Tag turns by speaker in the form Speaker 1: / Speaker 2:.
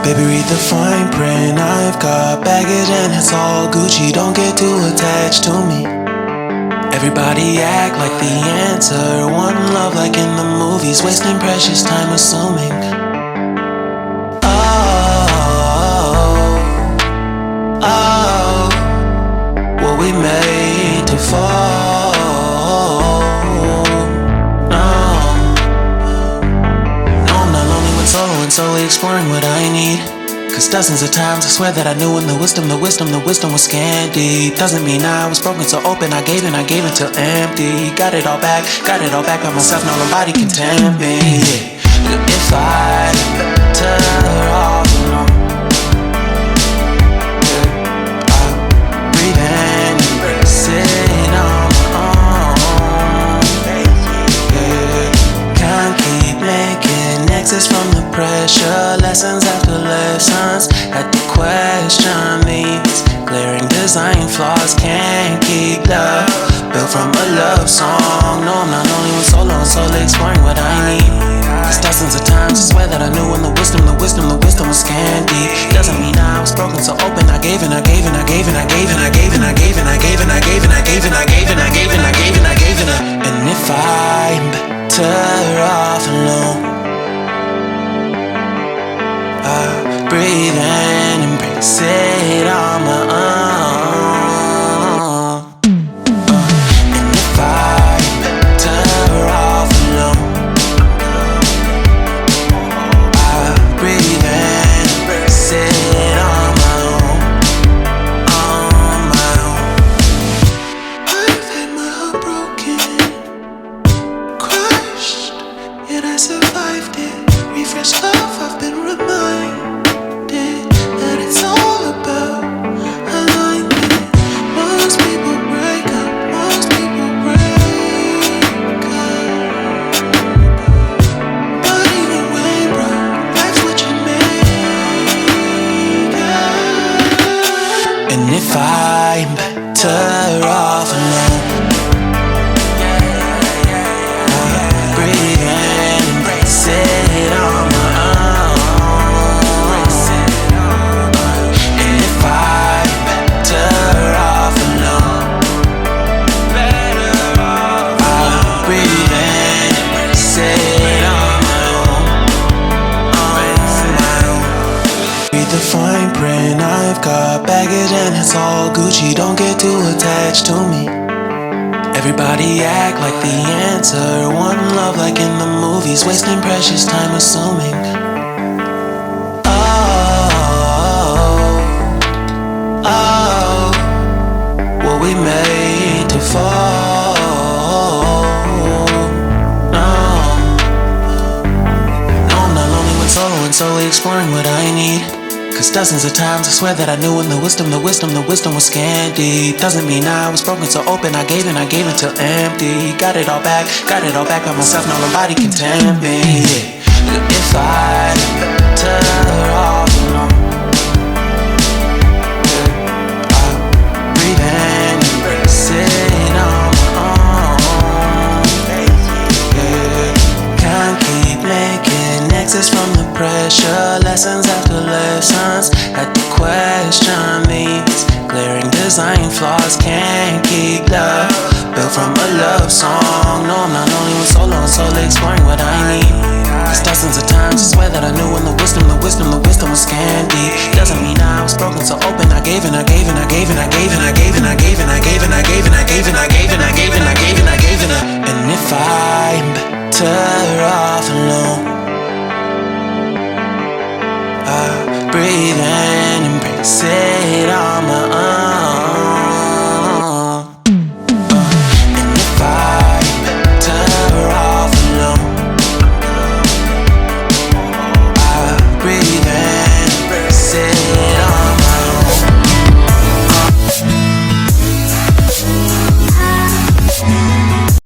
Speaker 1: Baby, read the fine print. I've got baggage and it's all Gucci. Don't get too attached to me. Everybody act like the answer. One love like in the movies. Wasting precious time assuming. Oh, were we made to fall? No, I'm not lonely when solo and solely exploring what I need. Cause dozens of times I swear that I knew when the wisdom was scanty. Doesn't mean I was broken, so open, I gave till empty. Got it all back by myself, now nobody can tempt me. If I better off alone, I'll breathe in, embrace it on my own. Can't keep making exits from the pressure. Lessons after lessons, had to question these glaring design flaws. Can't keep love built from a love song. No, I'm not only with solo and solely exploring what I need. Cause dozens of times I swear that I knew when the wisdom was scanty. Doesn't mean I was broken, so open, I gave it. And if I'm better off alone, breathe in, embrace it on my own. And if I'm better off alone, breathe in, embrace it on my own, on my own. I've had my heart broken, crushed, yet I survived it. Refresh love, I've been reminded that it's all about alignment. Most people break up, but either way, bro, life's what you make it. And if I'm better off alone, breathe in, embrace it on my own. And if I'm better off alone, I'll breathe in, embrace it on my own. Read the fine print. I've got baggage and it's all Gucci. Don't get too attached to me. Everybody act like the answer. One love like in the movies. Wasting precious time assuming. Oh, were we made to fall? No, I'm not lonely when solo and solely exploring what I need. Cause dozens of times I swear that I knew when the wisdom was scanty. Doesn't mean I was broken, so open, I gave it till empty. Got it all back by myself, now nobody can tempt me. If I better off alone, I'll breathe in, embrace it on my own. Can't keep making exits from the pressure. Lessons after lessons, had to question these glaring design flaws. Can't keep love built from a love song. No, I'm not only with solo and solely exploring what I need. Cause dozens of times I swear that I knew when the wisdom was scanty. Doesn't mean I was broken, so open, I gave it. And if I'm better off alone, breathe in, embrace it on my